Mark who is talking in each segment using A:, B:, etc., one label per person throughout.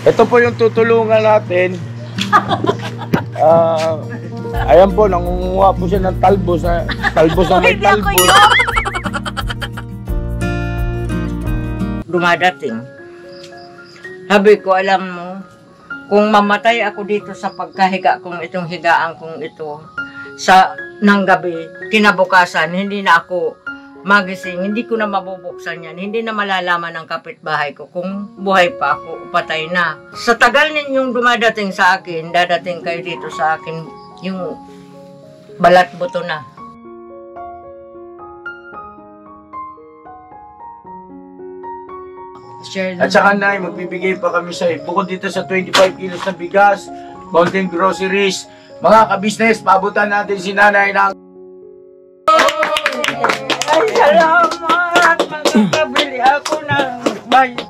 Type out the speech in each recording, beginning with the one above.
A: Ito po yung tutulungan natin. Ayan po, nangunguha po siya ng talbos na may talbos.
B: Dumadating. Sabi ko, alam mo, kung mamatay ako dito sa pagkahiga kong itong higaan kong ito, ng gabi, kinabukasan, hindi na ako magising, hindi ko na mabubuksan yan, hindi na malalaman ng kapitbahay ko kung buhay pa ako, patay na. Sa tagal ninyong dumadating sa akin, dadating kayo dito sa akin, yung balat buto na.
A: At saka na, magbibigay pa kami sa bukod dito sa 25 kilos na bigas, konting groceries, mga kabisnes, paabutan natin si nanay ng...
B: Ay, salamat! Magkakabili ako ng bayan.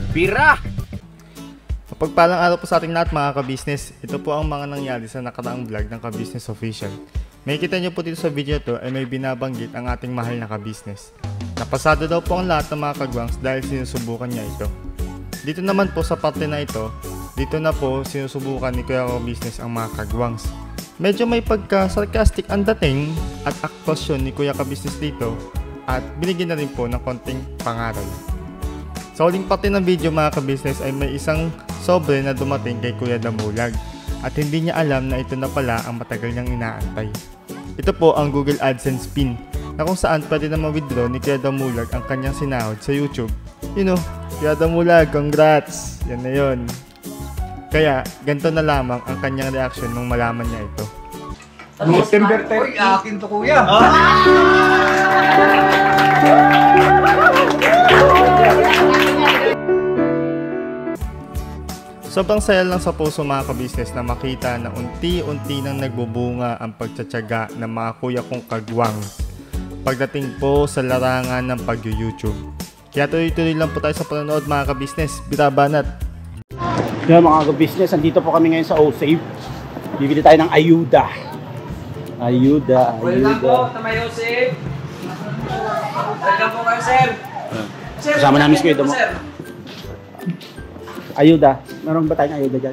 A: Bira!
C: Mapagpalang araw po sa ating lahat mga ka-business. Ito po ang mga nangyari sa nakaraang vlog ng Ka-Business Official. May kita nyo po dito sa video to ay may binabanggit ang ating mahal na ka-business. Napasado daw po ang lahat ng mga kagwangs dahil sinusubukan niya ito. Dito naman po sa parte na ito, dito na po sinusubukan ni Kuya Ka-Business ang mga kagwangs. Medyo may pagka-sarcastic ang dating at aktwasyon ni Kuya Ka-Business dito at binigyan na rin po ng konting pangaral. Sa huling parte ng video mga ka-business ay may isang sobre na dumating kay Kuya Damulag at hindi niya alam na ito na pala ang matagal niyang inaantay. Ito po ang Google AdSense pin na kung saan pwede na ma-withdraw ni Kuya Damulag ang kanyang sinahod sa YouTube. You know, Kuya Damulag, congrats! Yan na yun. Kaya ganito na lamang ang kanyang reaction nung malaman niya ito.
A: September 10, akin to kuya!
C: Sobrang saya lang sa puso mga ka-business na makita na unti-unti nang nagbubunga ang pagtsatsaga ng mga kuya kong kagwang pagdating po sa larangan ng pag-YouTube. Kaya tuloy-tuloy lang po tayo sa panonood mga ka-business. Birabanat!
D: Yan mga ka-business, andito po kami ngayon sa O-Save. Bibili tayo ng ayuda. Ayuda.
E: Welcome po sa may O-Save. Welcome po kayo, sir.
D: Kasama namin si Kuya Damo. Ayuda. Meron ba tayong ayuda dyan?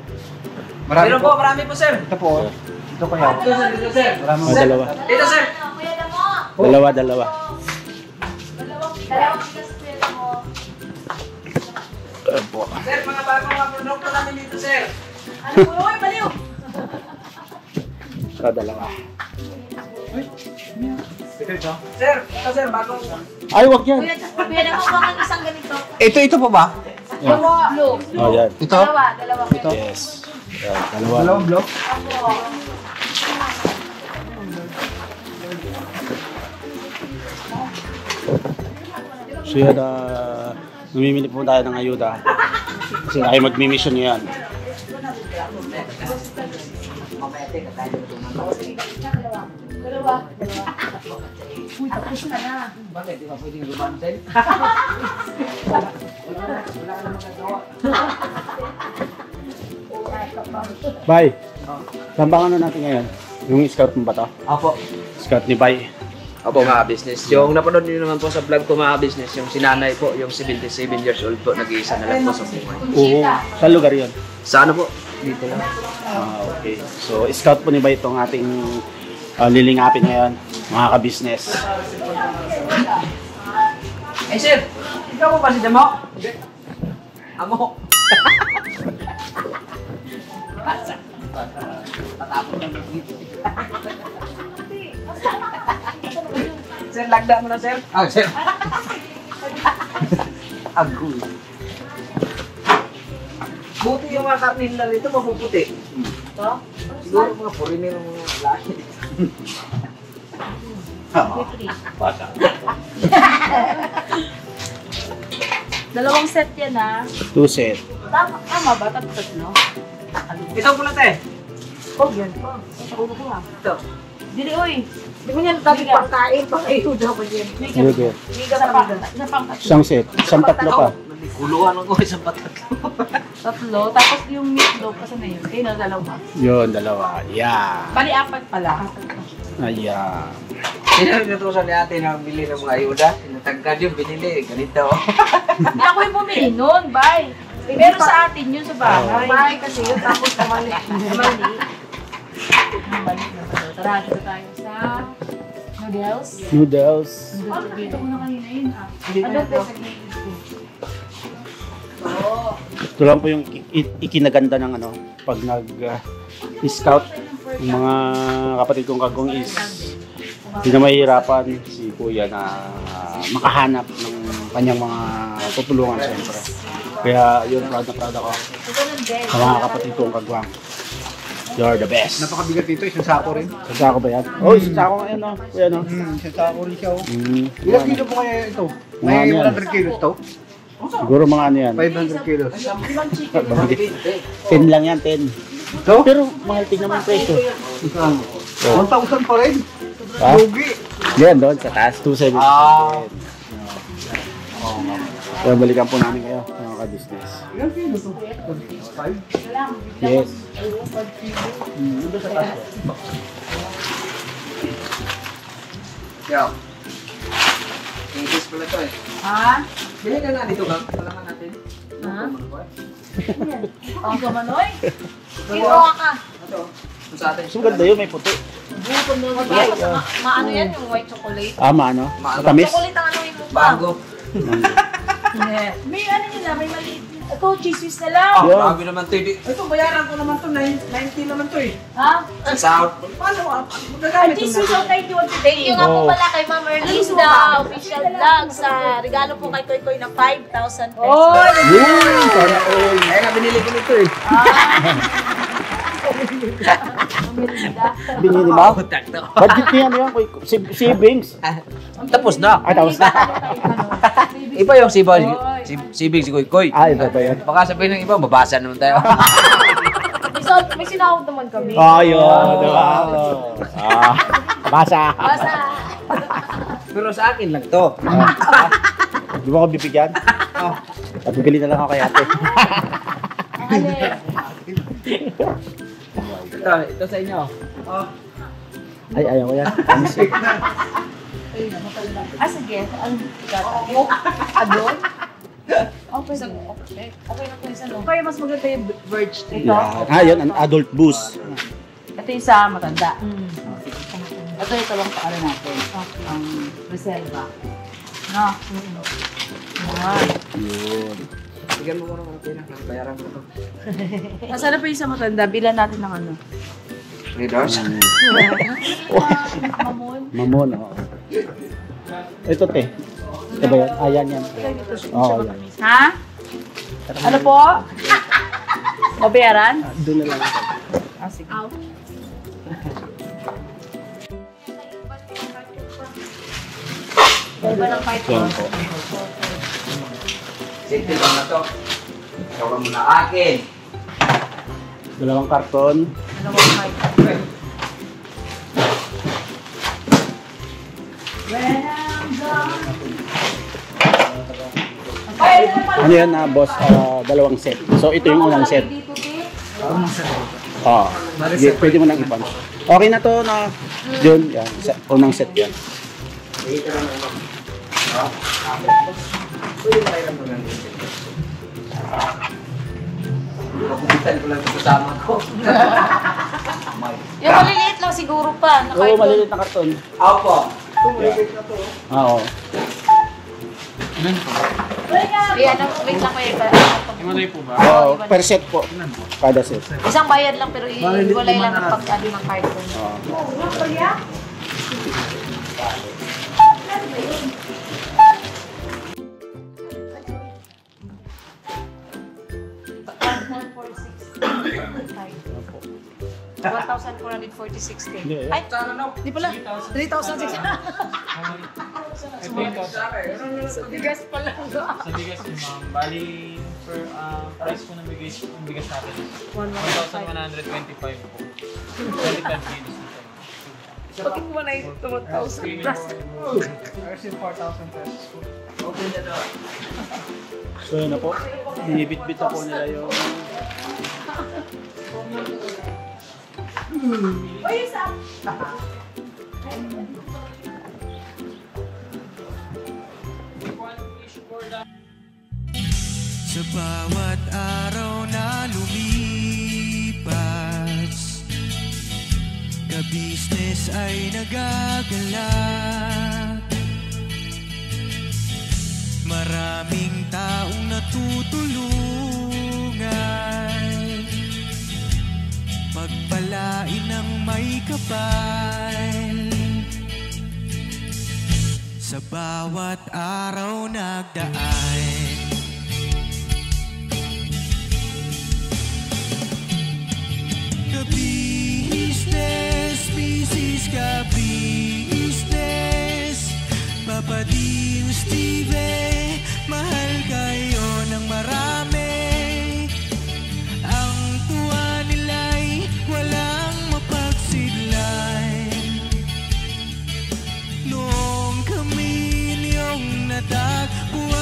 E: Meron po, marami po, sir.
D: Ito po. Ito kaya.
E: Ito, sir. Dito, sir.
D: Maraming dalawa.
E: Dito, sir.
D: Dalawa.
F: Dalawang bigas mo.
E: Sir, mga bagong mga produkto namin dito, sir.
F: Ano po? Uy, baliw!
D: Ito, dalawa.
E: Sir, ito, sir, bagong...
D: Ay, wag yan.
F: Kuya, nakuha kang isang ganito.
E: Ito po ba?
D: Yan.
F: Blue.
D: Oh, yan.
E: Ito?
F: Dalawa.
D: Ito? Yes. Yan, dalawa.
E: Dalawang block?
F: Opo.
D: So yan, namimili po tayo ng ayuda. Kasi ay mag-mission yan.
F: Dalawa. Uy, tapos ka na.
E: Bakit? Di ba pwedeng lumansin?
D: Bay, saan ba ano natin ngayon? Yung scout mo ba ito?
E: Opo.
D: Scout ni Bay.
E: Opo, mga business. Yung napanood niyo naman po sa vlog ko, mga business, yung sinanay po, yung 77 years old po, nag-iisa na lang po sa buhay.
D: Oo. Saan lugar yun?
E: Sa ano po? Dito lang.
D: Okay. So, scout po ni Bay itong ating lilingapin ngayon, mga ka-business.
E: Eh, sir! Ikaw po ba si Demo? Amo! Patapon lang dito. Sir, lagda mo na, sir. Ah, sir. Agoy. Buti yung mga karne nila dito, mapuputi.
F: Ito?
E: Siguro mga foreigner ng mga lahi.
D: Bata.
F: Dalawang set yan, ha?
D: 2 set.
F: Tama ba? Tatlo?
E: Ito po na te.
F: Oh, yan pa. Sa ulo ko ha.
E: Ito.
F: Dili, oy. Di mo yan tabi pagkain. Pagkain daw ko yan.
D: Sige.
F: Miga sa miga. Isa pang tatlo.
D: Isang set. Isang tatlo pa.
E: Kuluan ako isang patatlo.
F: Tatlo. Tapos yung meatloaf, kasi na yun. Kayo na dalawa.
D: Yun, dalawa. Yeah.
F: Bali, apat pala.
D: Ayan.
E: Sinutusan ni ate na bili ng mga ayuda. Sinatagkad yung binili. Ganito.
F: Hindi ako yung bumili nun, bye. Pero sa atin yun sa bahay. Bahay kasi yun, tapos namali. Namali. Tara, dito tayo sa noodles.
D: Noodles.
F: Dito muna kanina yun ah. Ano ito sa gilid ko? Oo.
D: Ito lang po yung ikinaganda ng ano, pag nag-scout. Yung mga kapatid kong kagong is hindi na mahihirapan si kuya na makahanap ng kanyang mga tutulungan siyempre. Kaya yun, proud na proud ako sa mga kapatid kong kagwang. You're the best.
G: Napakabigat nito, isang sako rin.
D: Isang sako ba yan? Oh, isang sako ngayon, no? Kuya, no?
G: Isang sako rin siya.
D: Ilang
G: Ilang kilo po kaya ito?
D: Mga
G: May
D: ano yan?
G: 100 kilos to?
D: Siguro mga ano yan?
G: 500 kilos.
D: 10 lang yan, 10.
G: So?
D: Pero mahal tingnan mo yung presyo.
G: 1,000 pa rin.
D: Ha?
G: Lugi.
D: Yan doon sa taas, 270. Kaya balikan po namin kayo, mga ka-business.
G: Ilang kilo to? 5?
D: Yes.
E: Yo. English pala to eh.
F: Ha?
E: Bili ka nga dito ka. Wala nga natin.
F: Ha? Ang gamanoy? Kinuha ka.
E: Ito. Ito sa atin.
D: So ganda yun, may puti.
F: Maano yan yung white chocolate?
D: Ano? Matamis?
F: Chocolate ang ano yung mukha.
E: Bago.
F: May ano nila, may maliit. Ito, cheese whiz na lang.
E: Oh,
D: Yeah.
E: bago naman to. Ito, bayaran ko naman to. 90 naman to eh.
F: Ha?
E: Sa South. Paano? Magagamit
F: Cheese
E: yung
F: whiz ang 91 today.
H: Thank you nga po pala kay Ma'am Erlinda, official vlog sa regalo po kay Koy Koy na 5,000 pesos.
F: Oh,
D: Yun! Sana all.
E: Kaya nga binili ko nito eh.
D: Binili mo?
E: Utak to.
D: Budget niya ano yan? Savings.
E: Tapos na.
D: Ay, tapos na.
E: Iba yung sibig si Koy Koy.
D: Ay, iba ba yan?
E: Baka sabihin ng iba, mabasa naman tayo.
H: May sinahod naman kami.
D: Ayun, diba? Basa.
H: Basta,
E: Pero sa akin lang to.
D: Di mo ako bibigyan? At bibili na lang ako kay ate.
E: Ito sa inyo.
D: Ay, ayaw ko yan.
F: sige. Ano? Adon? Okay. Okay na po isa, no? Kaya mas maganda yung verge. Ito.
D: Yun, an adult boost.
F: Ito yung sa matanda. Ito lang pa natin. Ang reserva. No?
D: Yun.
E: Bigyan mo ko ng pera. Bayaran ko to.
F: Nasaan na po yung sa matanda? Bilan natin ng ano?
E: $3.
D: Mamon, oo. Ito, te. Ito ba yan? Yan. Oo, yan.
F: Ha? Ano po? Mabayaran?
D: Doon na lang ako.
F: Sige. Iba ng fight.
D: Yan po.
E: Simple lang na to. Ikaw muna akin.
D: Dalawang karton.
F: Dalawang fight.
D: Ano yan, boss? Dalawang set. So, ito yung unang set. Oo. Pwede mo nang i-punch. Okay na to na yun. Yan. Unang set yan.
E: Mabukitan ko lang ito kasama ko.
H: yung maliliit lang siguro pa.
D: Oo, maliliit na karton.
E: Opo.
D: Oo.
H: Ayan, wait lang kayo.
D: Oo, per set po. Kada set.
H: Isang bayad lang pero iwalay lang ng pag-ado ng card ko. $1,446. Ay, di pala. 3,600.
F: Bigas pala.
C: Sa bigas yun, ma'am. Bali,
I: price po ng bigas natin is 1,125 po. 25 kilos nito.
F: Bakit mo na yung 2,000 plus?
G: Ours is 4,000 pesos po.
D: So yun na po. Ibit-bit na po nila yung
J: sa bawat araw na lumipas, ka-business ay nagagalak. Maraming taong natutulungan, pagpalain ng may kapal. Sa bawat araw nagdaan, ka-business, business ka-business, Papa Dio, Steve, mahal kayo ng marami. Ang tuwa nila'y walang mapagsidlay. Noong kami niyong natagpuan,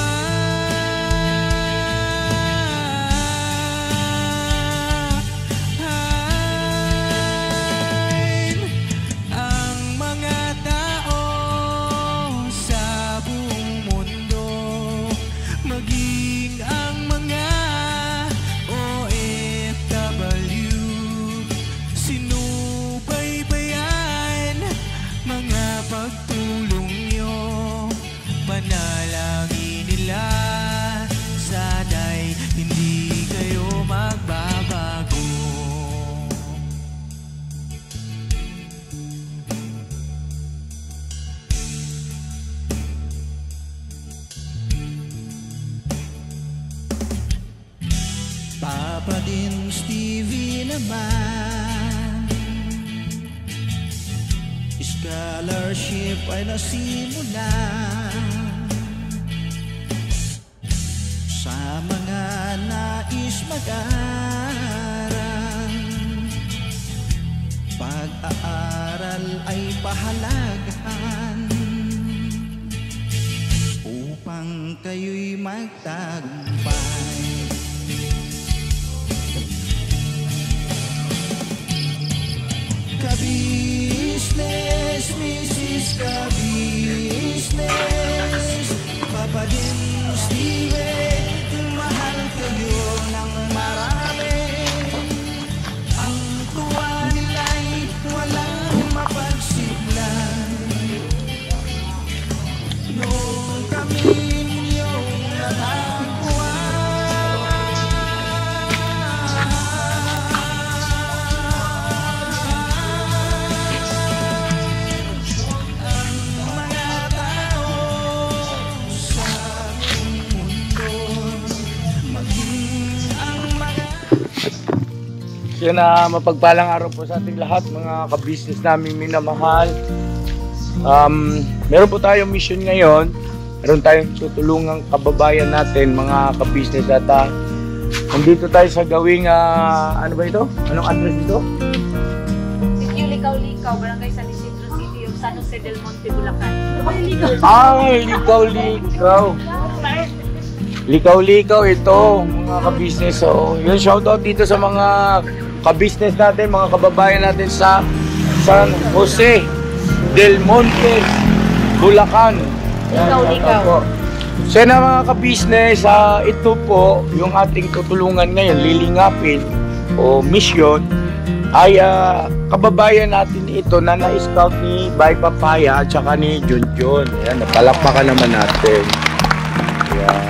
J: ang mga tao sa buong mundo, maging ang mga OFW, sinubaybayan mga pagtulong nyo, panalangin nila, sana'y hindi kayo magbabago. Papa din Stevie naman, scholarship ay nasimulan sa mga nais mag-aral. Pag-aaral ay pahalagahan upang kayo'y magtagumpay. Ka-business, Mrs. Ka-business, Papa din Steve, mahal kayo ng marami. Ang tuwa nila'y walang mapagsidlan. Noong kami ninyong natagpuan,
A: Yan na mapagpalang araw po sa ating lahat, mga ka-business naming minamahal. Meron po tayong mission ngayon. Meron tayong tutulungang kababayan natin, mga ka-business. At nandito tayo sa gawing, ano ba ito? Anong address ito?
H: Sitio Likaw-Likaw, Barangay San Isidro City of San Jose del Monte, Bulacan.
A: Likaw-Likaw. Likaw-Likaw ito, mga ka-business. So, yun, shoutout dito sa mga ka-business natin, mga kababayan natin sa San Jose del Monte, Bulacan.
H: Likaw-Likaw.
A: So na mga ka-business, ito po yung ating tutulungan ngayon, lilingapin o mission ay kababayan natin ito na na-scout ni Bay Papaya at saka ni Junjun. Ayan, napalakpakan naman natin. Ayan.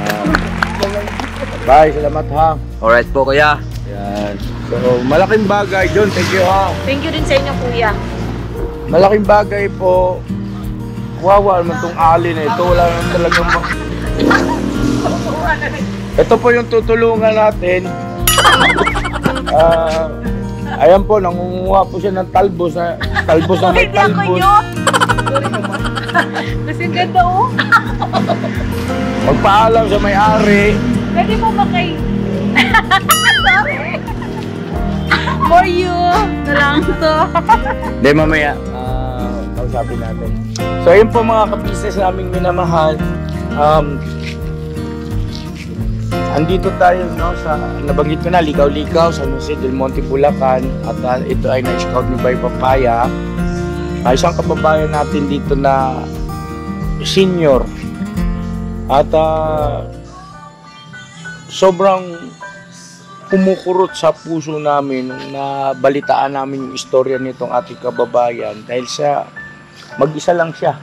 A: Bye, salamat ha.
E: Alright po, kuya.
A: Ayan. So, malaking bagay, John. Thank you ha.
H: Thank you din sa inyo, kuya.
A: Malaking bagay po. Wawa naman itong ali na ito. Wala naman talagang ito po yung tutulungan natin. Ayan po, nangunguha po siya ng talbos na may talbos.
H: Kasi ganda oh.
A: Magpaalam sa may-ari
F: Pwede mo ba kay... Sorry. For you na lang to.
A: Hindi, mamaya, kausapin natin. So, ayun po mga ka-business naming minamahal. Andito tayo, no, sa, nabanggit ko na, Ligaw-Ligaw, San Jose del Monte, Bulacan. At ito ay na-scout ni Bay Papaya. Isang kababayan natin dito na senior. At sobrang kumukurot sa puso namin na balitaan namin yung istorya nitong ating kababayan dahil siya, mag-isa lang siya.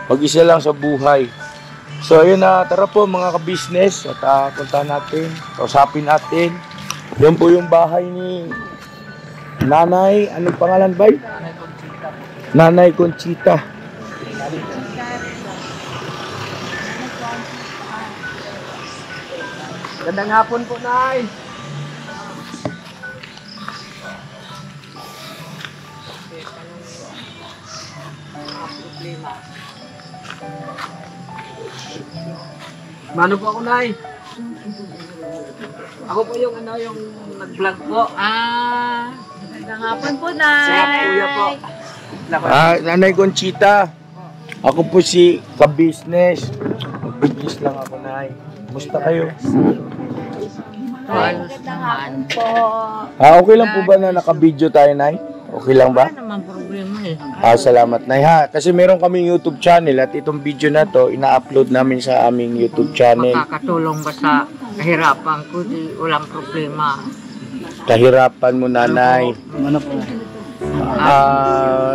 A: Mag-isa lang sa buhay. So ayun na, tara po mga ka-business at puntahan natin, kausapin natin. Yan po yung bahay ni Nanay, anong pangalan ba? Nanay Conchita.
E: Gandang hapon po, Nay. Mano po ako, Nay? Ako po yung yung nag-vlog po.
F: Magandang hapon po,
E: Si
F: Nay.
E: Kuya po.
A: Nanay Conchita. Ako po si ka-business. Mag-business lang ako, Nay. Kumusta kayo?
F: Magandang hapon po.
A: Okay lang po ba na naka-video tayo, Nay? Okay lang ba?
B: Wala naman problema eh.
A: Salamat, Nay, ha. Kasi meron kaming YouTube channel at itong video na to, ina-upload namin sa aming YouTube channel.
B: Makakatulong ba sa kahirapan ko? Di walang problema.
A: Kahirapan mo, Nanay.
D: Ano po?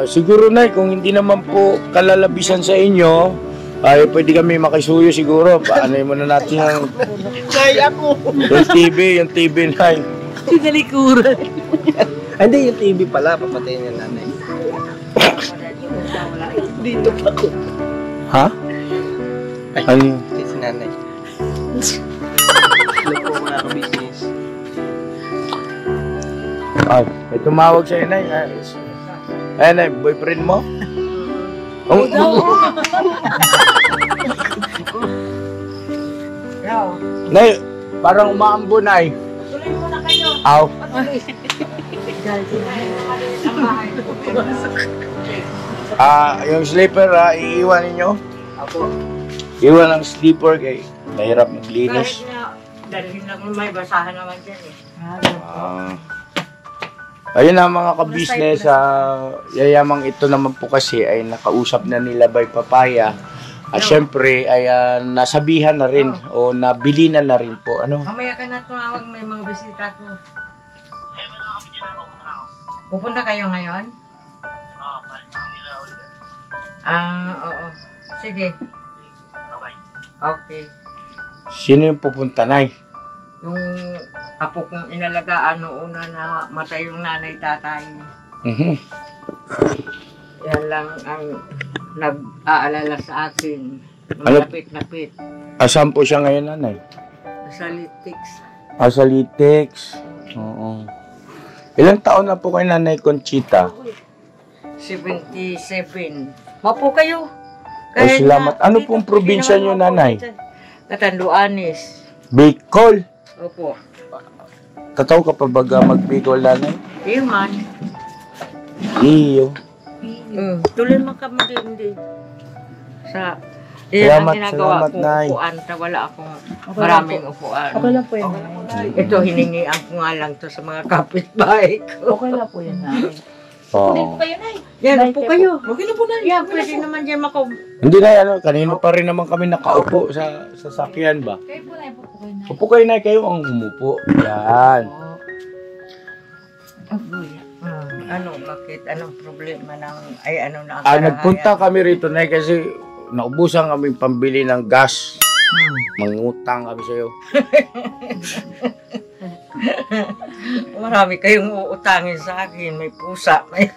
A: Siguro, Nay, kung hindi naman po kalalabisan sa inyo, ay pwede kami makisuyo siguro. Paano muna natin yung...
D: Kaya ako!
A: Yung TV, Nay.
F: Sinalikuran.
E: Hindi, yung TV pala. Papatayin niya, Nanay.
F: Dito pa ko.
A: Ha? Ano yun?
E: Si Nanay. Hello po, mga ka-business.
A: Ay, may tumawag sa'yo, Nay. Ay, Nay, boyfriend mo? Oh, Nay, parang umaambo, Nay.
F: Tuloy mo na kayo.
A: Aw. Yung sleeper, iiwan ninyo?
E: Ako.
A: Iwan ang sleeper kay mahirap maglinis.
B: Kahit na, dalhin lang may basahan naman dyan eh.
A: Ayun na mga ka-business, yayamang ito naman po kasi ay nakausap na nila Bay Papaya. At syempre ay nasabihan na rin o nabili na rin po. Ano?
B: Mamaya ka na tumawag, may mga bisita ko. Pupunta kayo ngayon? Oo. Sige. Okay.
A: Sino yung pupunta, Nay?
B: Yung apo kong inalagaan noon na matay yung nanay tatay. Yan lang ang nag-aalala sa akin. Malapit-lapit.
A: Asan po siya ngayon, Nanay?
B: Sa Litix.
A: Sa Litix. Oo. Ilang taon na po kay Nanay Conchita?
B: 77. Mapo kayo.
A: Salamat. Ano pong probinsya niyo, Nanay?
B: Catanduanes.
A: Bicol.
B: Opo.
A: Tataw ka pa baga mag-Bicol, Nanay?
B: Iyo man.
A: Iyo.
B: Tuloy mo ka hindi. Sa
A: Salamat,
B: ginagawa
A: salamat,
B: kong
A: Nay.
B: upuan. Wala akong maraming upuan.
F: Okay lang po yan.
B: Ito, hiningian ko nga lang to sa mga kapitbahay ko.
F: Okay lang po yan, Nay.
A: Oo.
B: Yan, upo kayo. Okay na po na. Yan, pwede naman dyan
A: Hindi na, kanino pa rin naman kami nakaupo sa sasakyan ba?
F: Kayo po, Nay. Po kayo, Nay.
A: Upo kayo, Nay, kayo ang umupo. Yan.
B: Bakit? Anong problema ng, ano na ang
A: Nagpunta kami rito, Nay, kasi naubusan kami pambili ng gas. Mangutang kami sa'yo.
B: Marami kayong uutangin sa akin. May pusa. May...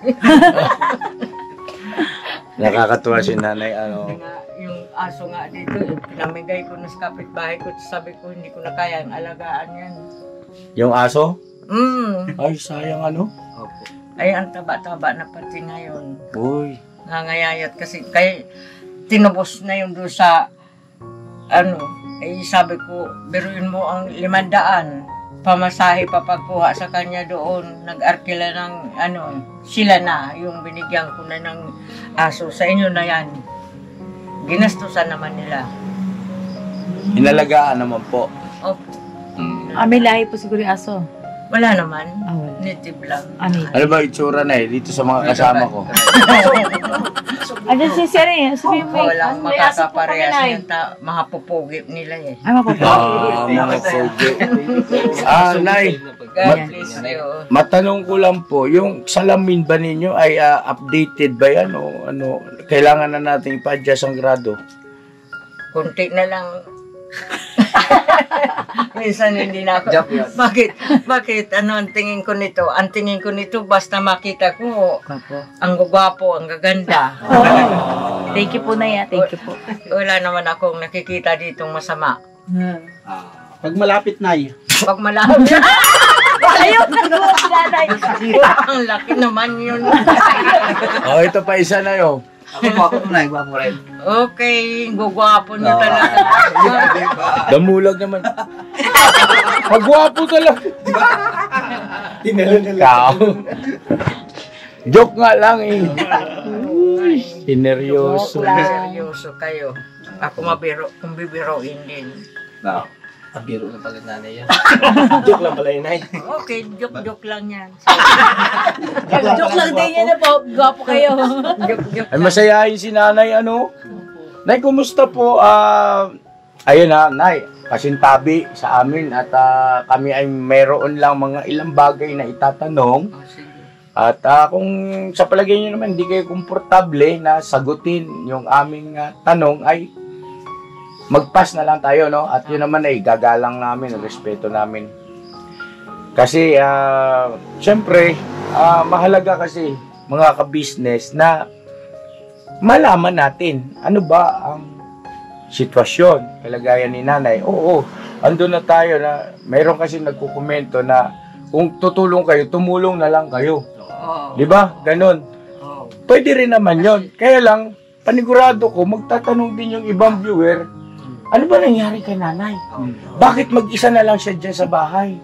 A: Nakakatuwa si Nanay,
B: Yung aso nga dito, pinamigay ko na sa kapitbahay ko. Sabi ko, hindi ko na kaya ang alagaan yan.
A: Yung aso?
B: Ay,
A: sayang
B: Ay, ang taba-taba na pati ngayon.
A: Uy.
B: Nangayayat kasi, tinubos na yung doon sa, Eh, sabi ko, biruin mo ang 500. Pamasahe pa pagkuha sa kanya doon. Nag-arkila ng sila na, yung binigyan ko na ng aso. Sa inyo na yan. Ginastusan naman nila.
A: Inalagaan naman po.
B: Opo.
F: May lahi po siguro yung aso.
B: Wala naman.
F: Wala.
B: Native lang.
A: Ano ba itsura na dito sa mga kasama ko?
F: Andyan si Sir eh. Sabihin mo
B: Walang makakaparehas yung mga pupugip nila eh.
F: Ay, mapapagod.
A: Mga pogi. Nay,
B: God bless you.
A: matanong ko lang po, yung salamin ba ninyo ay updated ba yan o ano? Kailangan na natin ipa-adjust ang grado?
B: Kunti na lang. Minsan hindi na ako. Bakit? Ano ang tingin ko nito? Ang tingin ko nito basta makita ko ang gwapo, ang gaganda.
F: Thank you po na yan. Thank you po.
B: Wala naman akong nakikita ditong masama.
D: Pag malapit na
B: Pag malapit. Ayun, nanay. Ang laki naman yun.
A: Ito pa isa na yun.
E: Ako na, gwapo rin.
B: Okay, gugwapo niyo talaga.
A: Damulag naman. Pagwapo talaga. Ikaw. Joke nga lang eh. Sineryoso.
B: Seryoso kayo. Ako mabiro, kung bibiroin din.
E: Biro na pala nanay yan.
I: Joke lang pala yun, Nay.
B: Okay, joke lang yan.
F: Joke lang din yan na po. Gwapo kayo.
A: Ay masayahin si nanay ano. Nay, kumusta po? Ayun na, Nay. Kasintabi sa amin at kami ay mayroon lang mga ilang bagay na itatanong. At kung sa palagay nyo naman hindi kayo komportable na sagutin yung aming tanong ay mag-pass na lang tayo, no? At yun naman ay gagalang namin, respeto namin. Kasi, syempre, mahalaga kasi mga ka-business na malaman natin ano ba ang sitwasyon, kalagayan ni nanay. Oo, andun na tayo na mayroon kasi nagkukomento na kung tutulong kayo, tumulong na lang kayo. Di ba? Ganon. Pwede rin naman yon. Kaya lang, panigurado ko, magtatanong din yung ibang viewer, ano ba nangyari kay nanay? Bakit mag-isa na lang siya dyan sa bahay?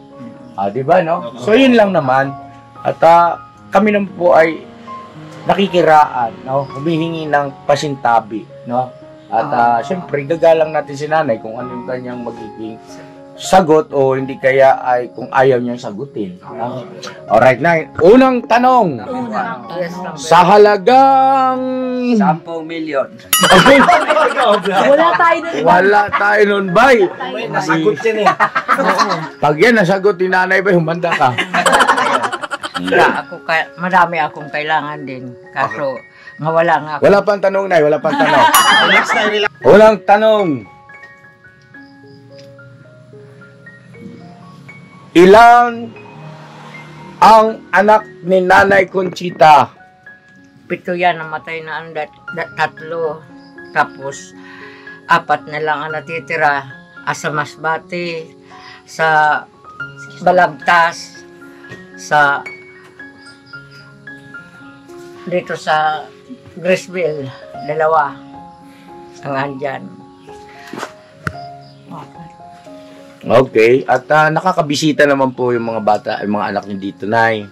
A: Di ba, no? So, yun lang naman. At kami naman po ay nakikiraan, no? Humihingi ng pasintabi, no? At syempre, gagalang natin si nanay kung ano yung kanyang magiging sagot o hindi kaya ay kung ayaw niyang sagutin. Alright, na. Unang tanong. Sa halagang
E: 10 million.
F: Wala tayo nun.
A: Wala tayo nun, bay.
I: Nasagot yan eh.
A: Pag yan, nasagot ni nanay, bay, humanda ka.
B: Marami akong kailangan din. Kaso, wala nga ako.
A: Wala pang tanong, nay. Wala pang tanong. Unang tanong. Ilan ang anak ni Nanay Conchita?
B: 7 yan, namatay na ang 3. Tapos, 4 na lang ang natitira. Sa Masbate, sa Balagtas, dito sa Graceville, 2 ang andyan.
A: Okay. At nakakabisita naman po yung mga bata, yung mga anak niyo dito, Nay.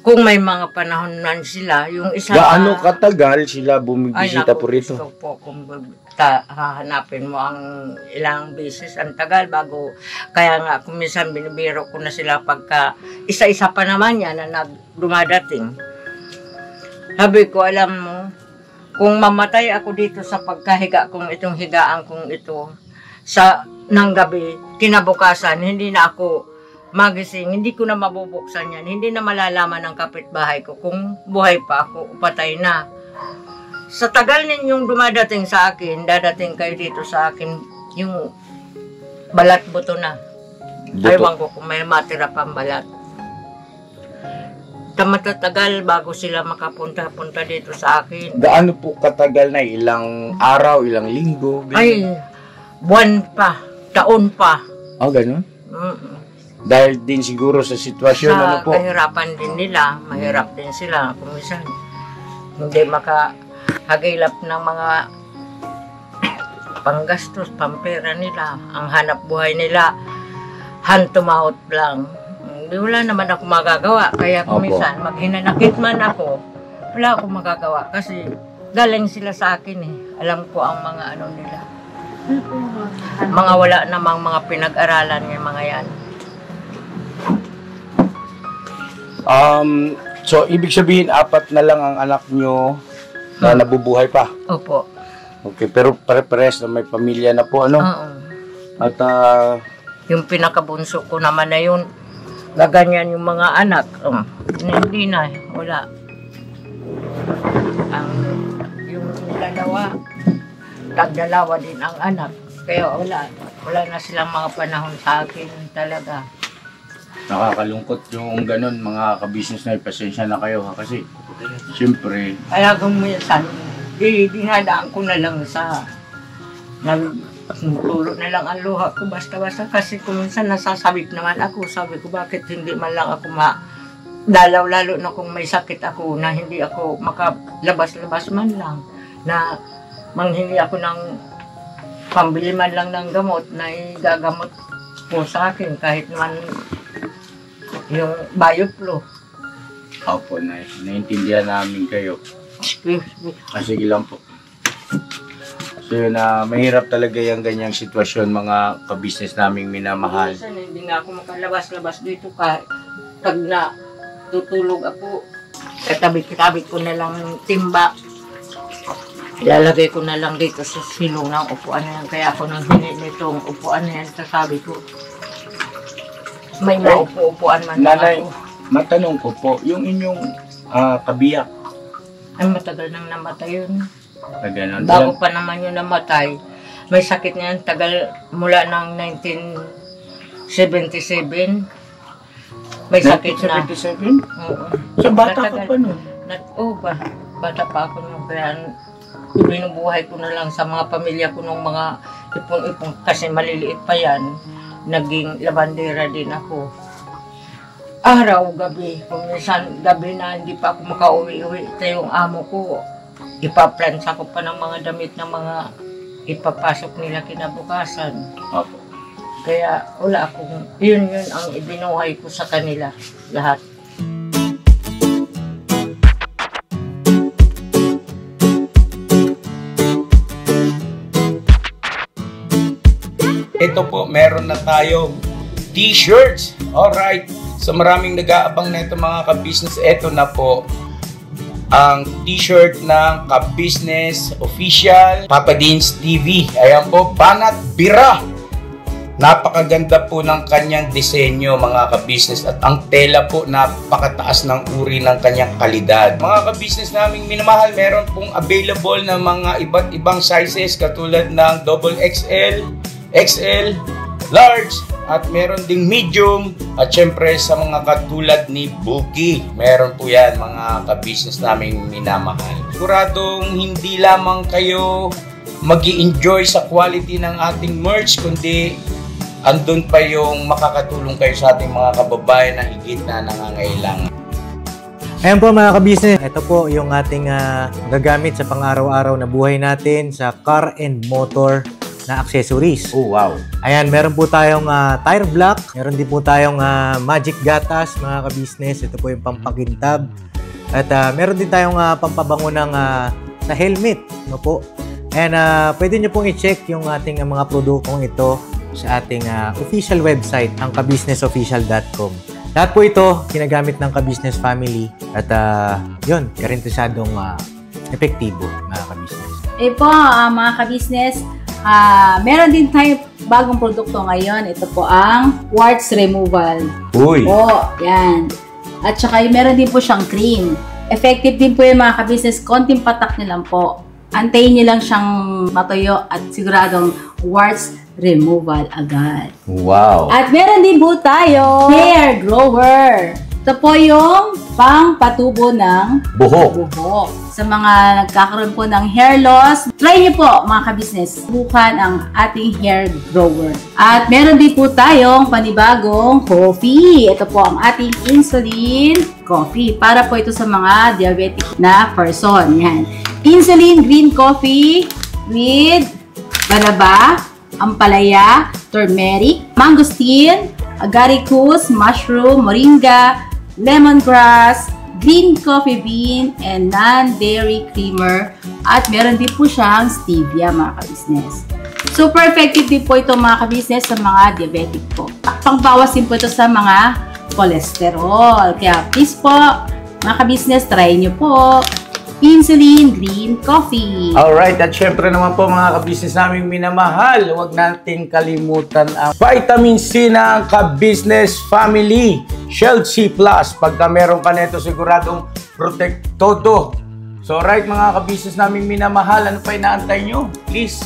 B: Kung may mga panahon man sila, yung isa
A: Gaano katagal sila bumibisita po rito?
B: Gusto po kung hahanapin mo ang ilang beses, ang tagal bago. Kaya nga, kung minsan binibiro ko na sila pagka isa-isa pa naman yan na dumadating. Sabi ko, alam mo, kung mamatay ako dito sa pagkahiga kong itong higaan kong ito, ng gabi, kinabukasan, hindi na ako magising, hindi ko na mabubuksan yan, hindi na malalaman ng kapitbahay ko kung buhay pa ako o patay na. Sa tagal ninyong dumadating sa akin, dadating kayo dito sa akin, yung balat buto na. Aywan ko kung may matira pang balat. Matatagal bago sila makapunta-punta dito sa akin.
A: Gaano po katagal, na ilang araw, ilang linggo?
B: Ay, buwan pa, taon pa.
A: Ganun? Dahil din siguro sa sitwasyon, ano po?
B: Sa kahirapan din nila, mahirap din sila. Kung minsan, hindi makahagilap ng mga panggastos, pampera nila. Ang hanap buhay nila, hand to mouth lang. Wala naman ako magagawa. Kaya kung minsan, maghinanakit man ako, wala akong magagawa. Kasi galing sila sa akin eh. Alam ko ang mga ano nila. Mga wala namang mga pinag-aralan ng mga yan.
A: So, ibig sabihin, 4 na lang ang anak nyo na nabubuhay pa?
B: Opo.
A: Okay, pero pare-pares na may pamilya na po, ano?
B: Oo.
A: At,
B: yung pinakabunso ko naman na yun, gaganyan yung mga anak. Hindi na, wala. Yung dalawa, tagdalawa din ang anak. Kaya wala na silang mga panahon sa akin talaga.
A: nakakalungkot yung ganun, mga ka-business na pasensya na kayo ha, kasi siyempre
B: kaya kung minsan dinadaan ko na lang sa nagtulog na lang ang luha ko basta-basta kasi kung minsan nasasabik naman ako, sabi ko bakit hindi man lang ako dalaw, lalo na kung may sakit ako na hindi ako makalabas-labas man lang, na manghingi ako ng pambili man lang ng gamot na igagamot po sa akin kahit man yung bioflu.
A: opo, naiintindihan namin kayo. Sige lang po. So yun, mahirap talaga yung ganyang sitwasyon, mga ka-business naming minamahal.
B: Minsan hindi nga ako makalabas-labas dito kahit pag natutulog ako, katabi-tabi ko na lang ng timba. Ilalagay ko na lang dito sa silong ng upuan na yan. Kaya ako nang hingi nitong upuan na yan. Sasabi ko, may maupo-upuan man
A: Nanay,
B: ako.
A: matanong ko po, yung inyong kabiyak.
B: Ay, matagal nang namatay yun.
A: Ganun.
B: Bago pa naman yun namatay, may sakit niya yan tagal mula ng 1977. May sakit na.
A: 1977?
B: Oo.
A: So bata ka pa nun?
B: Oo ba? Bata pa ako nun. Kaya binubuhay ko na lang sa mga pamilya ko ng mga ipon-ipon kasi maliliit pa yan. Naging labandera din ako. Araw, gabi. Kung minsan gabi na hindi pa ako makauwi-uwi, ito yung amo ko. Ipaplansa ko pa ng mga damit ng mga ipapasok nila kinabukasan.
A: Opo.
B: Kaya wala akong, yun ang ibinuhay ko sa kanila lahat.
A: Ito po, meron na tayong t-shirts. Alright. So maraming nag-aabang na ito mga ka-business. Ito na po ang t-shirt ng ka-business official Papa Dean's TV. Ayan po, Banat Bira. Napakaganda po ng kanyang disenyo mga ka-business at ang tela po napakataas ng uri ng kanyang kalidad. Mga ka-business naming minamahal, meron pong available na mga iba't ibang sizes katulad ng XXL, XL, large, at meron ding medium, at syempre sa mga katulad ni Bookie, meron po yan mga ka-business naming minamahal. Siguradong hindi lamang kayo mag-i-enjoy sa quality ng ating merch, kundi andun pa yung makakatulong kayo sa ating mga kababayan na higit na nangangailangan.
K: Ayan po mga ka-business, ito po yung ating gagamit sa pang-araw-araw na buhay natin sa car and motor na accessories.
A: Oh, wow.
K: Ayan, meron po tayong tire block, meron din po tayong magic gatas mga ka-business. Ito po yung pampakintab. At meron din tayong pampabango ng sa helmet. No po. And pwede nyo pong i-check yung ating mga produktong ito sa ating official website, ang kabusinessofficial.com. Lahat po ito ginagamit ng ka-business family at yun, karintisadong epektibo mga ka-business.
F: Po, mga ka-business, meron din tayo bagong produkto ngayon. Ito po ang warts removal.
A: Uy!
F: Po, yan. At saka meron din po siyang cream. Effective din po yung mga ka-business. Konting patak nyo lang po. Antayin nyo lang siyang matuyo at siguradong warts removal agad.
A: Wow!
F: At meron din po tayo hair grower. Ito po yung pang-patubo ng
A: buhok.
F: Sa mga nagkakaroon po ng hair loss, try niyo po mga ka-business. Subukan ang ating hair grower. At meron din po tayong panibagong coffee. Ito po ang ating insulin coffee. Para po ito sa mga diabetic na person. Yan. Insulin green coffee with banaba, ampalaya, turmeric, mangosteen, agaricus, mushroom, moringa, lemongrass, green coffee bean, and non-dairy creamer. At meron din po siyang stevia, mga ka-business. Super effective din po ito, mga ka-business, sa mga diabetic po. Pangbawas din po ito sa mga cholesterol. Kaya please po, mga ka-business, try nyo po. Insulin Green Coffee.
A: Alright, at syempre naman po mga ka-business naming minamahal, huwag natin kalimutan ang vitamin C ng ka-business family. Shield C+. Pagka meron ka nito, siguradong protektodo. So alright mga ka-business naming minamahal, ano pa inaantay nyo? Please,